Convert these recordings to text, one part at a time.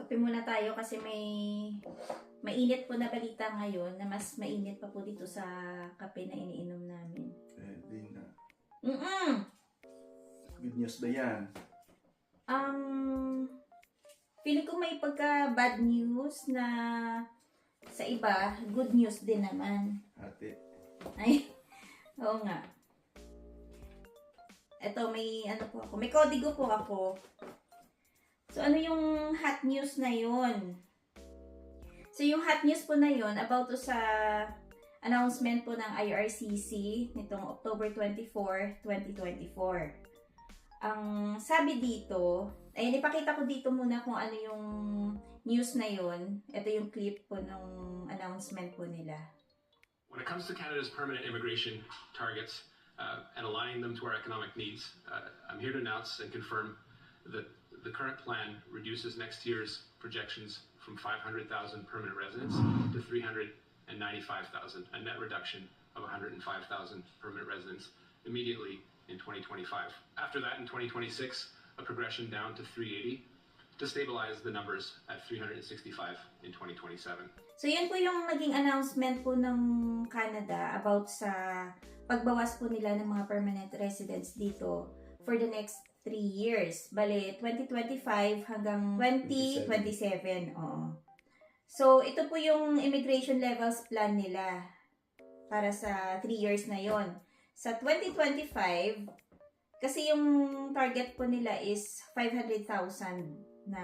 Kape muna tayo kasi may mainit po na balita ngayon na mas mainit pa po dito sa kape na iniinom namin. Di na. Mm-mm. Good news ba yan? Feeling ko may pagka bad news na sa iba, good news din naman. Ate. Ay, oo nga. Eto, may ano po ako. May kodigo po ako. So, ano yung hot news na yun? So, yung hot news po na yun, about to sa announcement po ng IRCC nitong October 24, 2024. Ang sabi dito, ay ipakita ko dito muna kung ano yung news na yun. Ito yung clip po ng announcement po nila. When it comes to Canada's permanent immigration targets and aligning them to our economic needs, I'm here to announce and confirm that the current plan reduces next year's projections from 500,000 permanent residents to 395,000, a net reduction of 105,000 permanent residents immediately in 2025. After that, in 2026, a progression down to 380 to stabilize the numbers at 365 in 2027. So, yan po yung naging announcement po ng Canada about sa pagbawas po nila ng mga permanent residents dito for the next 3 years. Bale, 2025 hanggang 2027. Oo. So, ito po yung immigration levels plan nila para sa 3 years na yon. Sa 2025, kasi yung target po nila is 500,000 na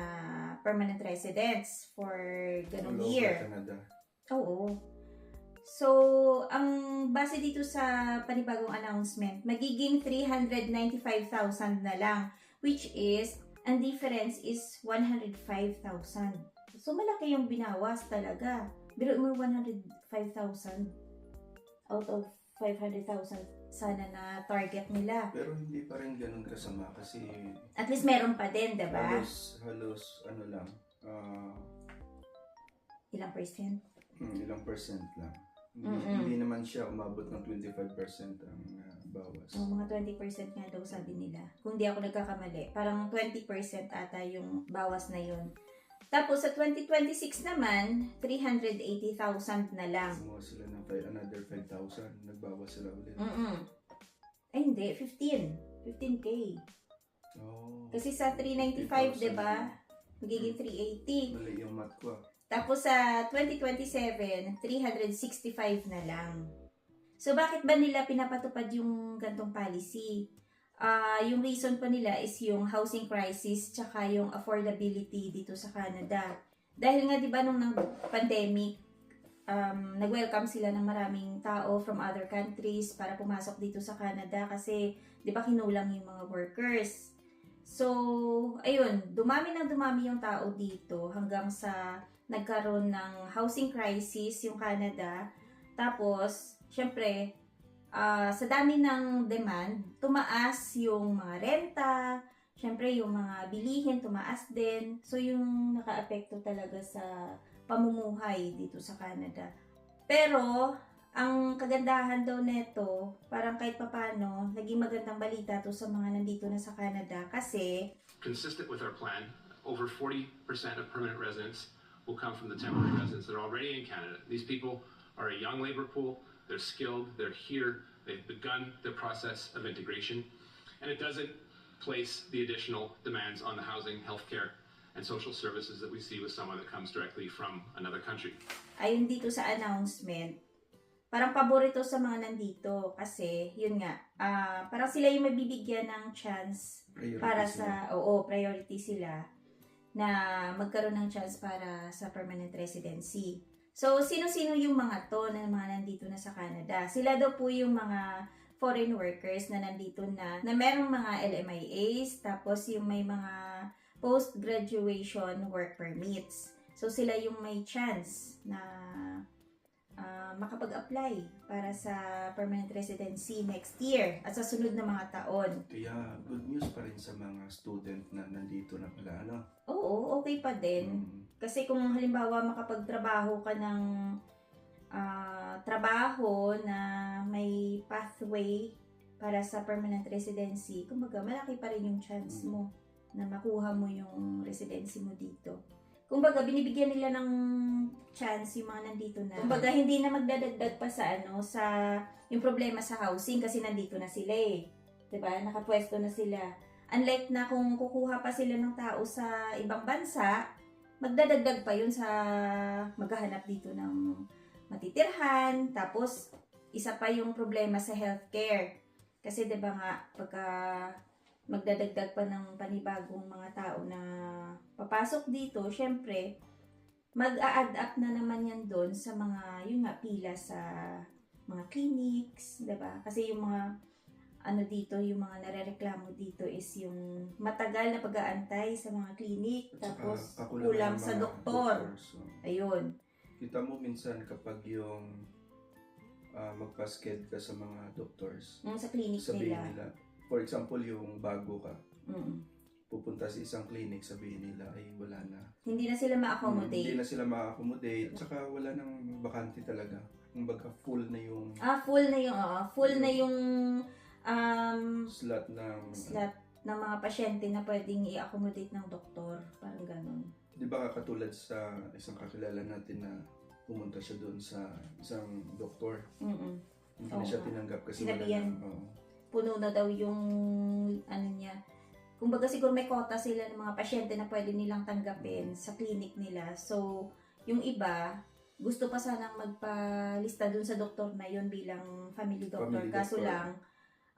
permanent residents for ganong year. Canada. Oo. So, ang base dito sa panibagong announcement, magiging 395,000 na lang, which is, ang difference is 105,000. So, malaki yung binawas talaga. Pero mo 105,000 out of 500,000 sana na target nila. Pero hindi pa rin ganun kasama kasi At least meron pa din, diba? halos ano lang, Ilang percent? ilang percent lang. Mm-mm. Hindi naman siya umabot ng 25% ang bawas. Mga 20% nga daw sabi nila. Kung di ako nagkakamali. Parang 20% ata yung bawas na yun. Tapos sa 2026 naman, 380,000 na lang. Sumuha sila ng another 5,000. Nagbawas sila ulit. Ay hindi, 15. 15K. Oh, Kasi sa 395, diba? Magiging 380. mali yung math ko. Tapos sa 2027, 365 na lang. So bakit ba nila pinapatupad yung gantong policy? Yung reason pa nila is yung housing crisis tsaka yung affordability dito sa Canada. Dahil nga 'di ba nung pandemic, nag-welcome sila ng maraming tao from other countries para pumasok dito sa Canada kasi 'di ba kinulang yung mga workers. So, ayun, dumami yung tao dito hanggang sa nagkaroon ng housing crisis yung Canada. Tapos, syempre, sa dami ng demand, tumaas yung mga renta, syempre yung mga bilihin, tumaas din. So, yung naka-apekto talaga sa pamumuhay dito sa Canada. Pero, ang kagandahan daw neto, parang kahit papano, naging magandang balita to sa mga nandito na sa Canada kasi Consistent with our plan, over 40% of permanent residents will come from the temporary residents that are already in Canada. These people are a young labor pool, they're skilled, they're here, they've begun the process of integration, and it doesn't place the additional demands on the housing, healthcare, and social services that we see with someone that comes directly from another country. ayun dito sa announcement, parang paborito sa mga nandito kasi, yun nga, parang sila yung mabibigyan ng chance Priority para sila. priority sila na magkaroon ng chance para sa permanent residency. So, sino-sino yung mga to na mga nandito na sa Canada? Sila daw po yung mga foreign workers na nandito na merong mga LMIAs, tapos yung may mga post-graduation work permits. So, sila yung may chance na makapag-apply para sa permanent residency next year at sa sunod na mga taon. Kaya good news pa rin sa mga student na nandito na pala, ano? Oo, okay pa din. Kasi kung halimbawa makapagtrabaho ka ng trabaho na may pathway para sa permanent residency, kumbaga malaki pa rin yung chance mo na makuha mo yung residency mo dito. kumbaga binibigyan nila ng chance yung mga nandito na. Kumbaga hindi na magdadagdag pa sa sa yung problema sa housing kasi nandito na sila eh. 'Di ba? Nakapwesto na sila. Unlike na kung kukuha pa sila ng tao sa ibang bansa, magdadagdag pa yun sa maghahanap dito ng matitirhan, tapos isa pa yung problema sa healthcare. Kasi 'di ba nga pagka magdadagdag pa ng panibagong mga tao na papasok dito, syempre mag-a-add up na naman yan doon sa mga yun nga pila sa mga clinics, 'di ba? Kasi yung mga dito, yung mga narereklamo dito is yung matagal na pag-aantay sa mga clinic, At saka tapos kakulangan kulang ng sa mga doktor. doctors, so. Ayun. Kita mo minsan kapag yung magpa-sked ka sa mga doctors, Yung sa clinic sabihin nila. nila, for example, yung bago ka, Mm. pupunta sa isang clinic, sabihin nila, ay wala na. Hindi na sila Hindi ma-accommodate. na sila ma-accommodate. Tsaka wala nang bakante talaga. Kumbaga full na yung Full na yung, full na yung slot ng... slot ng mga pasyente na pwedeng i-accommodate ng doktor. Parang ganun. Di ba katulad sa isang kakilala natin na pumunta siya doon sa isang doktor. Mm-mm. Hindi Oo na siya nga. tinanggap kasi Sinabihan. wala na. Puno na daw yung niya. Kumbaga siguro may quota sila ng mga pasyente na pwede nilang tanggapin sa clinic nila. So, yung iba, gusto pa sanang magpalista dun sa doktor na yun bilang family doctor. Family Kaso doctor. lang,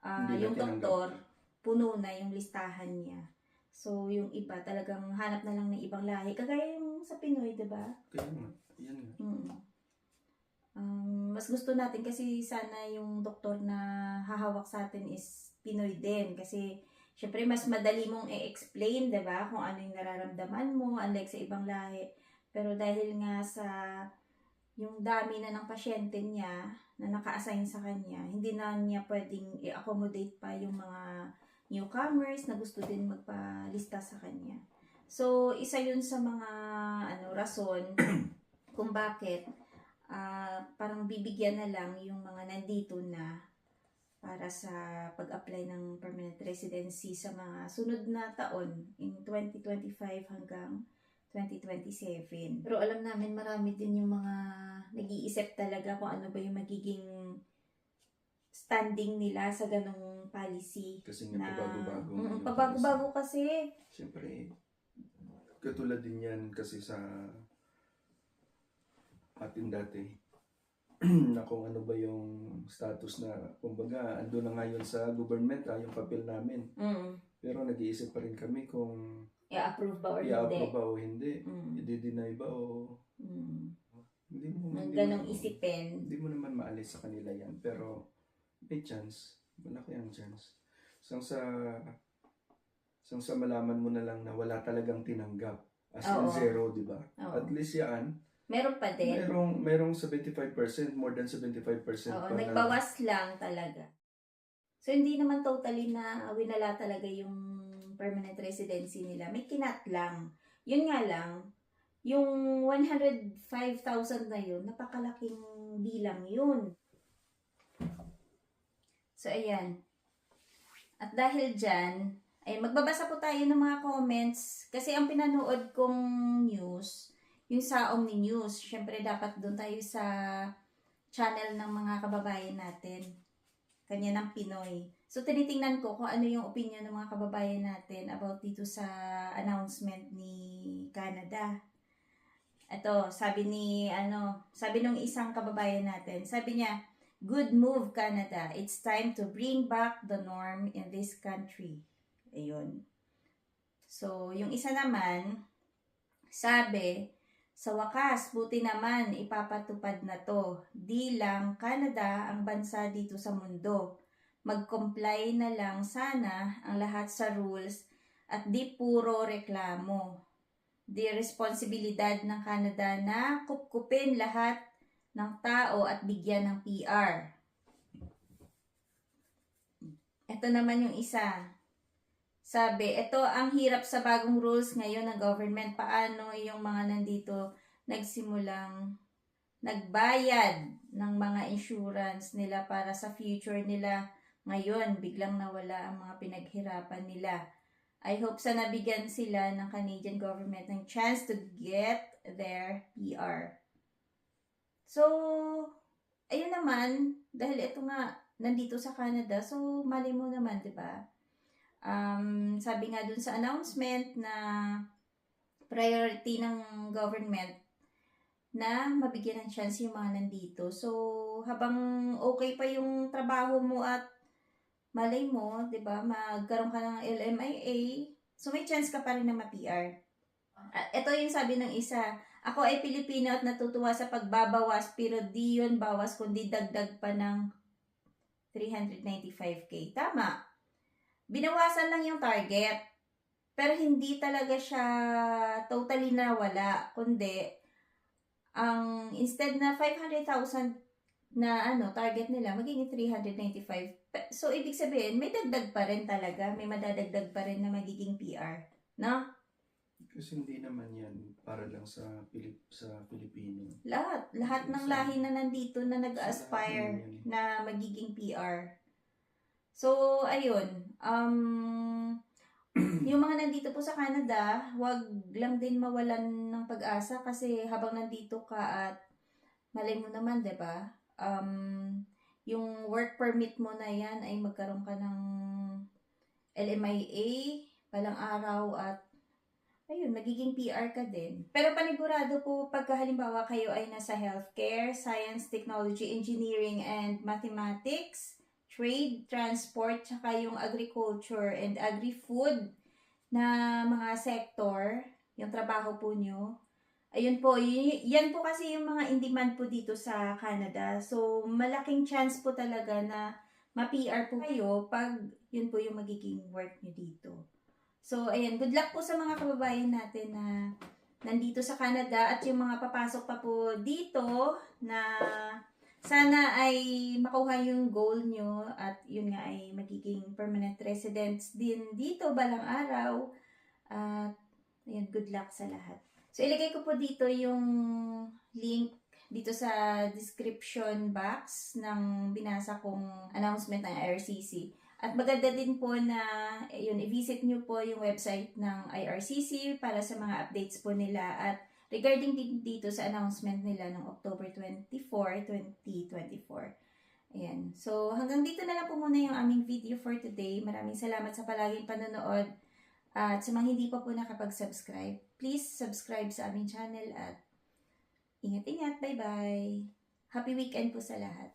Hindi na yung tinanggap. doktor, puno na yung listahan niya. So, yung iba talagang hanap na lang ng ibang lahi. Kagaya yung sa Pinoy, diba? Kaya nga, yan nga. Mas gusto natin kasi sana yung doktor na hahawak sa atin is Pinoy din. Kasi, syempre, mas madali mong i-explain, diba? Kung ano yung nararamdaman mo, unlike sa ibang lahi. Pero dahil nga sa yung dami na ng pasyente niya na naka-assign sa kanya, hindi na niya pwedeng i-accommodate pa yung mga newcomers na gusto din magpalista sa kanya. So, isa yun sa mga rason kung bakit parang bibigyan na lang yung mga nandito na para sa pag-apply ng permanent residency sa mga sunod na taon in 2025 hanggang 2027. Pero alam namin marami din yung mga nag-iisip talaga kung ano ba yung magiging standing nila sa ganong policy. Kasi nga pabago-bago. yung Pabago-bago kasi. Siyempre, katulad din yan kasi sa atin dati na kung ano ba yung status na, kumbaga, ando na ngayon sa government, yung papel namin. Pero nag-iisip pa rin kami kung i-approve ba or i-approve ba o hindi. Mm. I-deny ba o... Hindi mo, ganong isipin. Hindi mo naman maalis sa kanila yan. Pero may chance. Malaki ang chance. Sang sa malaman mo na lang na wala talagang tinanggap. As in zero, di ba? At least yan, meron pa din. Merong 75%, more than 75% pa nagbawas lang talaga. So, hindi naman totally na winala talaga yung permanent residency nila. May kinat lang. Yun nga lang, yung 105,000 na yun, napakalaking bilang yun. So, ayan. At dahil dyan, ay magbabasa po tayo ng mga comments kasi ang pinanood kong news, yung sa Omni News, syempre dapat doon tayo sa channel ng mga kababayan natin. Kanya ng Pinoy. So, tinitingnan ko kung ano yung opinion ng mga kababayan natin about dito sa announcement ni Canada. Ito, sabi nung isang kababayan natin, sabi niya, "Good move, Canada. It's time to bring back the norm in this country." Ayun. So, yung isa naman, sabi, "Sa wakas, buti naman ipapatupad na to. Di lang Canada ang bansa dito sa mundo. Mag-comply na lang sana ang lahat sa rules at di puro reklamo. Di responsibilidad ng Canada na kupkupin lahat ng tao at bigyan ng PR." Ito naman yung isa. Sabi, ito ang hirap sa bagong rules ngayon ng government. Paano yung mga nandito nagsimulang nagbayad ng mga insurance nila para sa future nila. Ngayon, biglang nawala ang mga pinaghirapan nila. I hope sana bigyan sila ng Canadian government ng chance to get their PR. So, ayun naman, dahil ito nga, nandito sa Canada, so mali mo naman, di ba? Sabi nga dun sa announcement na priority ng government na mabigyan ng chance yung mga nandito. So, habang okay pa yung trabaho mo at malay mo, 'di ba, magkaroon ka ng LMIA, so may chance ka pa rin na ma-PR. Ito yung sabi ng isa, ako ay Pilipino at natutuwa sa pagbabawas, pero di yun bawas kundi dagdag pa ng 395k. Tama. Binawasan lang yung target. Pero hindi talaga siya totally nawala, kundi ang instead na 500,000 na target nila, magiging 395. So, ibig sabihin, may dagdag pa rin talaga. May madadagdag pa rin na magiging PR. No? Kasi hindi naman yan para lang sa Pilipino. Lahat ng lahi na nandito na nag-aspire na magiging PR. So, ayun. Yung mga nandito po sa Canada, wag lang din mawalan ng pag-asa kasi habang nandito ka at malay mo naman, 'di ba? Yung work permit mo na yan ay magkaroon ka ng LMIA palang araw at ayun, magiging PR ka din. Pero panigurado po pagka halimbawa kayo ay nasa healthcare, science, technology, engineering, and mathematics, trade, transport, tsaka yung agriculture and agri-food na mga sector, yung trabaho po nyo. Ayun po, yan po kasi yung mga in-demand po dito sa Canada. So, malaking chance po talaga na ma-PR po kayo pag yun po yung magiging work nyo dito. So, ayan, good luck po sa mga kababayan natin na nandito sa Canada at yung mga papasok pa po dito na sana ay makuha yung goal nyo at yun nga ay magiging permanent residents din dito balang araw. At ayan, good luck sa lahat. So, ilagay ko po dito yung link dito sa description box ng binasa kong announcement ng IRCC. At maganda din po na yun, i-visit nyo po yung website ng IRCC para sa mga updates po nila at regarding din dito sa announcement nila ng October 24, 2024. Ayan. So, hanggang dito na lang po muna yung aming video for today. Maraming salamat sa palaging panonood. At sa mga hindi pa po nakapag-subscribe, please subscribe sa aming channel at ingat-ingat. Bye-bye. Happy weekend po sa lahat.